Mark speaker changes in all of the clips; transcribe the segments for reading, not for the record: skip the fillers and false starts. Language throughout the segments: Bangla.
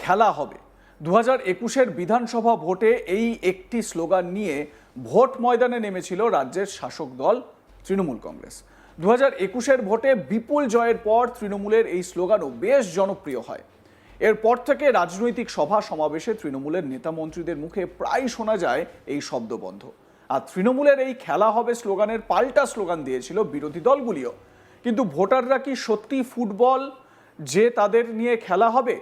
Speaker 1: খেলা হবে। 2021-এর বিধানসভা ভোটে এই একটি স্লোগান নিয়ে ভোট ময়দানে নেমেছিল রাজ্যের শাসক দল তৃণমূল কংগ্রেস। 2021-এর ভোটে বিপুল জয়ের পর তৃণমূলের এই স্লোগানও বেশ জনপ্রিয় হয়। এরপর থেকে রাজনৈতিক সভা সমাবেশে তৃণমূলের নেতা মন্ত্রীদের মুখে প্রায় শোনা যায় এই শব্দবন্ধ। আর তৃণমূলের এই খেলা হবে স্লোগানের পাল্টা স্লোগান দিয়েছিল বিরোধী দলগুলিও। কিন্তু ভোটাররা কি সত্যি ফুটবল যে তাদের নিয়ে খেলা হবে?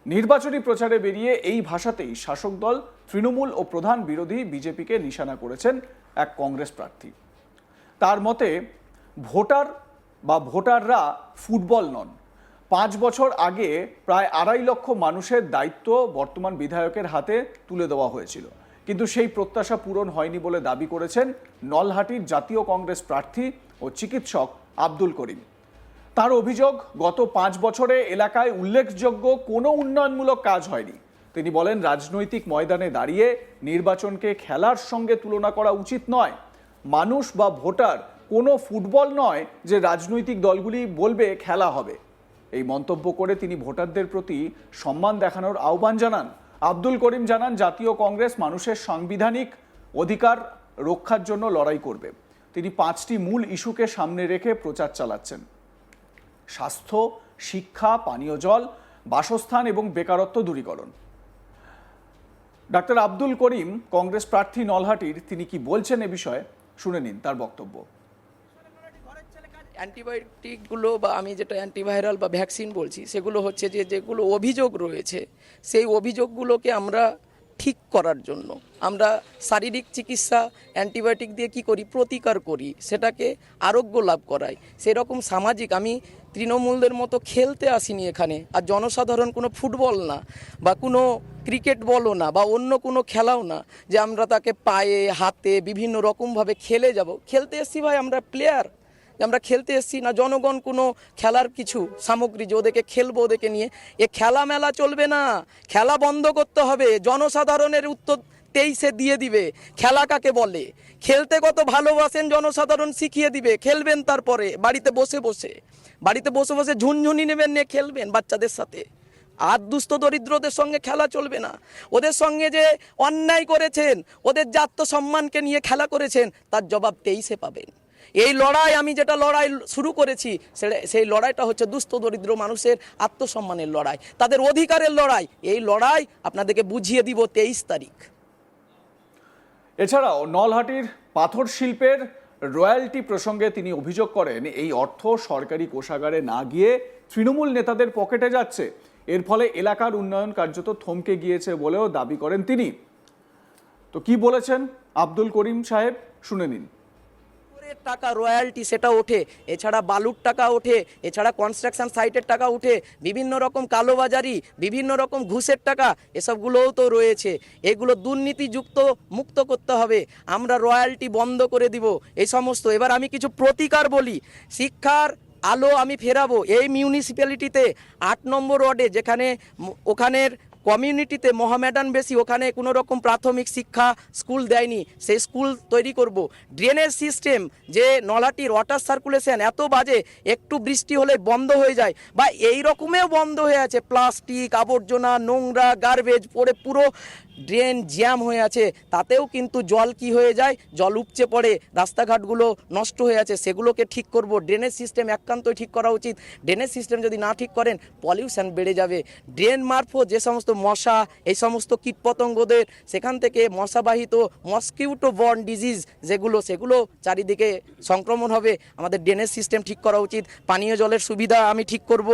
Speaker 1: নির্বাচনী প্রচারে বেরিয়ে এই ভাষাতেই শাসক দল তৃণমূল ও প্রধান বিরোধী বিজেপিকে নিশানা করেছেন এক কংগ্রেস প্রার্থী। তার মতে ভোটাররা ফুটবল নন। 5 বছর আগে প্রায় 2.5 লক্ষ মানুষের দায়িত্ব বর্তমান বিধায়কের হাতে তুলে দেওয়া হয়েছিল, কিন্তু সেই প্রত্যাশা পূরণ হয়নি বলে দাবি করেছেন নলহাটির জাতীয় কংগ্রেস প্রার্থী ও চিকিৎসক আব্দুল করিম। তার অভিযোগ, গত 5 বছরে এলাকায় উল্লেখযোগ্য কোনো উন্নয়নমূলক কাজ হয়নি। তিনি বলেন, রাজনৈতিক ময়দানে দাঁড়িয়ে নির্বাচনকে খেলার সঙ্গে তুলনা করা উচিত নয়। মানুষ বা ভোটার কোনো ফুটবল নয় যে রাজনৈতিক দলগুলি বলবে খেলা হবে। এই মন্তব্য করে তিনি ভোটারদের প্রতি সম্মান দেখানোর আহ্বান জানান। আব্দুল করিম জানান, জাতীয় কংগ্রেস মানুষের সাংবিধানিক অধিকার রক্ষার জন্য লড়াই করবে। তিনি 5টি মূল ইস্যুকে সামনে রেখে প্রচার চালাচ্ছেন: স্বাস্থ্য, শিক্ষা, পানীয় জল, বাসস্থান এবং বেকারত্ব দূরীকরণ। ডাক্তার আব্দুল করিম, কংগ্রেস প্রার্থী নলহাটির, তিনি কি বলছেন এ বিষয়ে শুনে নিন তার বক্তব্য।
Speaker 2: অ্যান্টিবায়োটিকগুলো বা আমি যেটা অ্যান্টিভাইরাল বা ভ্যাকসিন বলছি, সেগুলো হচ্ছে যেগুলো অভিযোগ রয়েছে, সেই অভিযোগগুলোকে আমরা ঠিক করার জন্য আমরা শারীরিক চিকিৎসা অ্যান্টিবায়োটিক দিয়ে কি করি, প্রতিকার করি, সেটাকে আরোগ্য লাভ করাই। সেরকম সামাজিক, আমি তৃণমূলদের মতো খেলতে আসিনি এখানে। আর জনসাধারণ কোনো ফুটবল না বা কোনো ক্রিকেট বলও না বা অন্য কোনো খেলাও না যে আমরা তাকে পায়ে হাতে বিভিন্ন রকমভাবে খেলে যাব। খেলতে এসছি ভাই, আমরা প্লেয়ার, আমরা খেলতে এসছি না জনগণ কোনো খেলার কিছু সামগ্রী যে ওদেরকে খেলবো, ওদেরকে নিয়ে এ খেলা মেলা চলবে না। খেলা বন্ধ করতে হবে। জনসাধারণের উত্তর 23-এ দিয়ে দিবে খেলা কাকে বলে। খেলতে কত ভালোবাসেন জনসাধারণ শিখিয়ে দিবে। খেলবেন, তারপরে বাড়িতে বসে বসে ঝুনঝুনি নেবেন, নিয়ে খেলবেন বাচ্চাদের সাথে। আর দুস্থ দরিদ্রদের সঙ্গে খেলা চলবে না। ওদের সঙ্গে যে অন্যায় করেছেন, ওদের জাত্য সম্মানকে নিয়ে খেলা করেছেন, তার জবাব 23-এ পাবেন। এই লড়াই, আমি যেটা লড়াই শুরু করেছি, সেই লড়াইটা হচ্ছে দুস্থ দরিদ্র মানুষের আত্মসম্মানের লড়াই, তাদের অধিকারের লড়াই। এই লড়াই আপনাদেরকে বুঝিয়ে দিব 23 তারিখ।
Speaker 1: এছাড়াও নলহাটির পাথর শিল্পের রয়্যালটি প্রসঙ্গে তিনি অভিযোগ করেন, এই অর্থ সরকারি কোষাগারে না গিয়ে তৃণমূল নেতাদের পকেটে যাচ্ছে। এর ফলে এলাকার উন্নয়ন কার্যত থমকে গিয়েছে বলেও দাবি করেন তিনি। তো কি বলেছেন আব্দুল করিম সাহেব, শুনে নিন।
Speaker 2: টাকা রয়্যালটি সেটা ওঠে, এছাড়া বালুর টাকা ওঠে, এছাড়া কনস্ট্রাকশন সাইটের টাকা ওঠে, বিভিন্ন রকম কালোবাজারি, বিভিন্ন রকম ঘুষের টাকা, এসবগুলোও তো রয়েছে। এগুলো দুর্নীতিযুক্ত মুক্ত করতে হবে। আমরা রয়্যালটি বন্ধ করে দিব এই সমস্ত। এবার আমি কিছু প্রতিকার বলি। শিক্ষার আলো আমি ফেরাবো। এই মিউনিসিপ্যালিটিতে 8 নম্বর ওয়ার্ডে, যেখানে ওখানের কমিউনিটিতে মহামেডান বেশি, ওখানে কোনো রকম প্রাথমিক শিক্ষা স্কুল দেয়নি, সেই স্কুল তৈরি করব। ড্রেনেজ সিস্টেম, যে নলহাটির ওয়াটার সার্কুলেশন এত বাজে, একটু বৃষ্টি হলে বন্ধ হয়ে যায় বা এই রকমেও বন্ধ হয়ে আছে। প্লাস্টিক, আবর্জনা, নোংরা, গার্বেজ পড়ে পুরো ড্রেন জ্যাম হয়ে আছে। তাতেও কিন্তু জল কি হয়ে যায়, জল উপচে পড়ে, রাস্তাঘাটগুলো নষ্ট হয়ে আছে। সেগুলোকে ঠিক করব। ড্রেনেজ সিস্টেম একান্তই ঠিক করা উচিত। ড্রেনেজ সিস্টেম যদি না ঠিক করেন, পলিউশন বেড়ে যাবে। ড্রেন মারফত যে সমস্ত মশা, এই সমস্ত কীটপতঙ্গদের, সেখান থেকে মশাবাহিত মসকিউটো বর্ন ডিজিজ সেগুলো চারিদিকে সংক্রমণ হবে। আমাদের ড্রেনেজ সিস্টেম ঠিক করা উচিত। পানীয় জলের সুবিধা আমি ঠিক করব।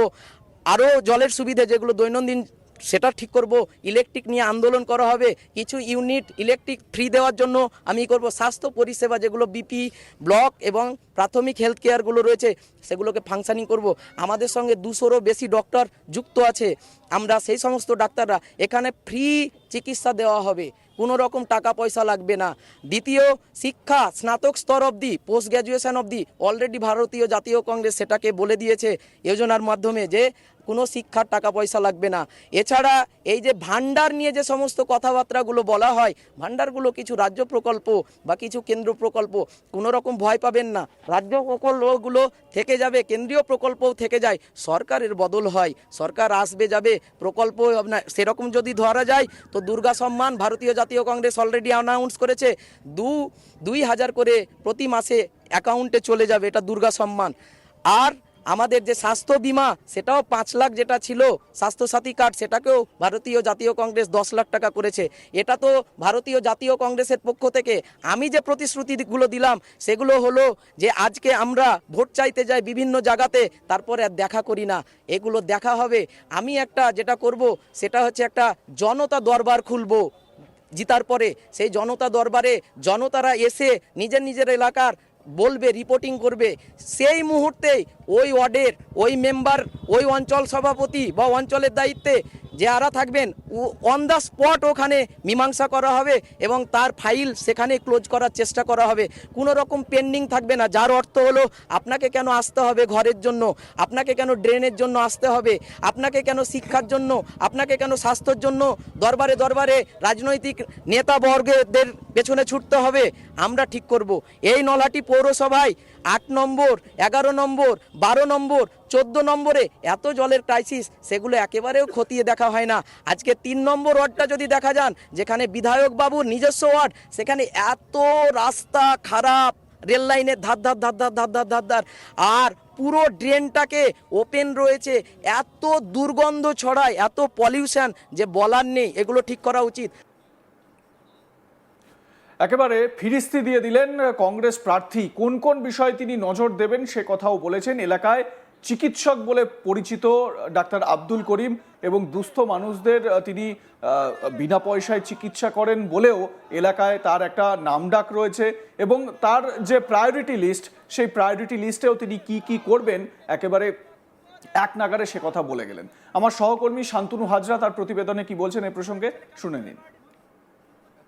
Speaker 2: আরও জলের সুবিধা যেগুলো দৈনন্দিন, সেটা ঠিক করব। ইলেকট্রিক নিয়ে আন্দোলন করা হবে। কিছু ইউনিট ইলেকট্রিক ফ্রি দেওয়ার জন্য আমি করব। স্বাস্থ্য পরিষেবা যেগুলো বিপি ব্লক এবং প্রাথমিক হেলথ কেয়ারগুলো রয়েছে, সেগুলোকে ফাংশনিং করব। আমাদের সঙ্গে 200-রও বেশি ডক্টর যুক্ত আছে। আমরা সেই সমস্ত ডাক্তাররা, এখানে ফ্রি চিকিৎসা দেওয়া হবে, কোনো রকম টাকা পয়সা লাগবে না। দ্বিতীয়, শিক্ষা স্নাতক স্তর অবধি, পোস্ট গ্র্যাজুয়েশন অবধি অলরেডি ভারতীয় জাতীয় কংগ্রেস সেটাকে বলে দিয়েছে যোজনার মাধ্যমে, যে কোনো শিক্ষার টাকা পয়সা লাগবে না। এছাড়া এই যে ভান্ডার নিয়ে যে সমস্ত কথাবার্তাগুলো বলা হয়, ভান্ডারগুলো কিছু রাজ্য প্রকল্প বা কিছু কেন্দ্র প্রকল্প, কোনো রকম ভয় পাবেন না। রাজ্য প্রকল্পগুলো থেকে যাবে, কেন্দ্রীয় প্রকল্পও থেকে যায়, সরকারের বদল হয়, সরকার আসবে যাবে, প্রকল্প সেরকম যদি ধরা যায় তো দুর্গা সম্মান ভারতীয় জাতীয় কংগ্রেস অলরেডি অ্যানাউন্স করেছে 2,000 করে প্রতি মাসে অ্যাকাউন্টে চলে যাবে, এটা দুর্গা সম্মান। আর আমাদের যে স্বাস্থ্য বীমা সেটাও 5 লাখ যেটা ছিল স্বাস্থ্যসাথী কার্ড, সেটাকেও ভারতীয় জাতীয় কংগ্রেস 10 লাখ টাকা করেছে। এটা তো ভারতীয় জাতীয় কংগ্রেসের পক্ষ থেকে আমি যে প্রতিশ্রুতিগুলো দিলাম সেগুলো হলো যে আজকে আমরা ভোট চাইতে যাই বিভিন্ন জায়গাতে, তারপরে আর দেখা করি না, এগুলো দেখা হবে। আমি একটা যেটা করব সেটা হচ্ছে একটা জনতা দরবার খুলব জিতার পরে। সেই জনতা দরবারে জনতারা এসে নিজের নিজের এলাকার বলবে, রিপোর্টিং করবে, সেই মুহূর্তেই ওই ওয়ার্ডের ওই মেম্বার, ওই অঞ্চল সভাপতি বা অঞ্চলের দায়িত্বে যারা থাকবেন অন দ্য স্পট ওখানে মীমাংসা করা হবে এবং তার ফাইল সেখানে ক্লোজ করার চেষ্টা করা হবে। কোনো রকম পেন্ডিং থাকবে না, যার অর্থ হলো আপনাকে কেন আসতে হবে ঘরের জন্য, আপনাকে কেন ড্রেনের জন্য আসতে হবে, আপনাকে কেন শিক্ষার জন্য, আপনাকে কেন স্বাস্থ্যের জন্য দরবারে দরবারে রাজনৈতিক নেতাবর্গদের পেছনে ছুটতে হবে, আমরা ঠিক করব। এই নলহাটি পৌরসভায় 8 নম্বর, 11 নম্বর, 12 নম্বর, 14 নম্বরে এত জলের ক্রাইসিস, সেগুলো একেবারেও খতিয়ে দেখা হয় না। আজকে 3 নম্বর ওয়ার্ডটা যদি দেখা যান, যেখানে বিধায়ক বাবুর নিজস্ব ওয়ার্ড, সেখানে এত রাস্তা খারাপ, রেল লাইনের ধার ধার ধার ধার ধার ধার ধার ধার, আর পুরো ড্রেনটাকে ওপেন রয়েছে, এত দুর্গন্ধ ছড়ায়, এত পলিউশন যে বলার নেই, এগুলো ঠিক করা উচিত।
Speaker 1: একেবারে ফিরিস্তি দিয়ে দিলেন কংগ্রেস প্রার্থী। কোন কোন বিষয়ে তিনি নজর দেবেন সে কথাও বলেছেন। এলাকায় চিকিৎসক বলে পরিচিত ডাক্তার আব্দুল করিম এবং দুস্থ মানুষদের তিনি বিনা পয়সায় চিকিৎসা করেন বলেও এলাকায় তার একটা নামডাক রয়েছে এবং তার যে প্রায়োরিটি লিস্ট, সেই প্রায়োরিটি লিস্টেও তিনি কি কি করবেন একেবারে এক নাগারে সে কথা বলে গেলেন। আমার সহকর্মী শান্তনু হাজরা তার প্রতিবেদনে কি বলছেন এই প্রসঙ্গে শুনে নিন।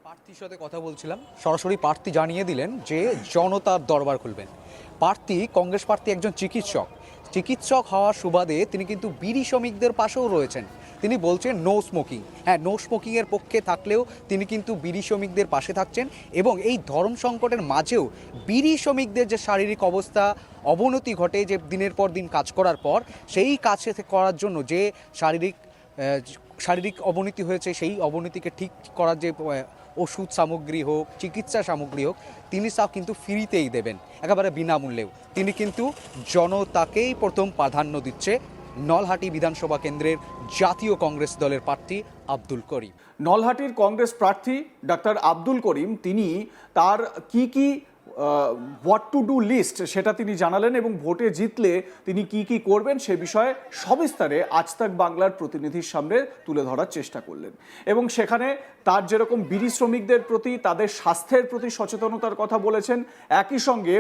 Speaker 3: প্রার্থীর সাথে কথা বলছিলাম, সরাসরি প্রার্থী জানিয়ে দিলেন যে জনতার দরবার খুলবেন। প্রার্থী, কংগ্রেস প্রার্থী একজন চিকিৎসক হওয়ার সুবাদে তিনি কিন্তু বিড়ি শ্রমিকদের পাশেও রয়েছেন। তিনি বলছেন নো স্মোকিং। হ্যাঁ, নো স্মোকিংয়ের পক্ষে থাকলেও তিনি কিন্তু বিড়ি শ্রমিকদের পাশে থাকছেন এবং এই ধর্ম সংকটের মাঝেও বিড়ি শ্রমিকদের যে শারীরিক অবস্থা অবনতি ঘটে, যে দিনের পর দিন কাজ করার পর সেই কাজ করার জন্য যে শারীরিক অবনতি হয়েছে, সেই অবনতিকে ঠিক করার যে ওষুধ সামগ্রী হোক, চিকিৎসা সামগ্রী হোক, তিনি সব কিন্তু ফ্রিতেই দেবেন, একেবারে বিনামূল্যেও। তিনি কিন্তু জনতাকেই প্রথম প্রাধান্য দিচ্ছে নলহাটি বিধানসভা কেন্দ্রের জাতীয় কংগ্রেস দলের প্রার্থী আব্দুল করিম।
Speaker 1: নলহাটির কংগ্রেস প্রার্থী ডাক্তার আব্দুল করিম তিনি তার কি হোয়াট টু ডু লিস্ট সেটা তিনি জানালেন এবং ভোটে জিতলে তিনি কি করবেন সে বিষয়ে সবিস্তারে আজ তাক বাংলার প্রতিনিধির সামনে তুলে ধরার চেষ্টা করলেন এবং সেখানে তার যেরকম বিড়ি শ্রমিকদের প্রতি, তাদের স্বাস্থ্যের প্রতি সচেতনতার কথা বলেছেন, একই সঙ্গে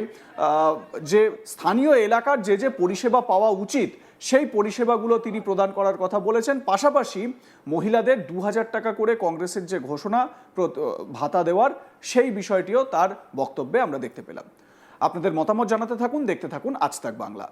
Speaker 1: যে স্থানীয় এলাকার যে পরিষেবা পাওয়া উচিত সেই পরিষেবাগুলো তিনি প্রদান করার কথা বলেছেন। পাশাপাশি মহিলাদের 2,000 টাকা করে কংগ্রেসের যে ঘোষণা ভাতা দেওয়ার, সেই বিষয়টিও তার বক্তব্যে আমরা দেখতে পেলাম। আপনাদের মতামত জানাতে থাকুন, দেখতে থাকুন আজ তাক বাংলা।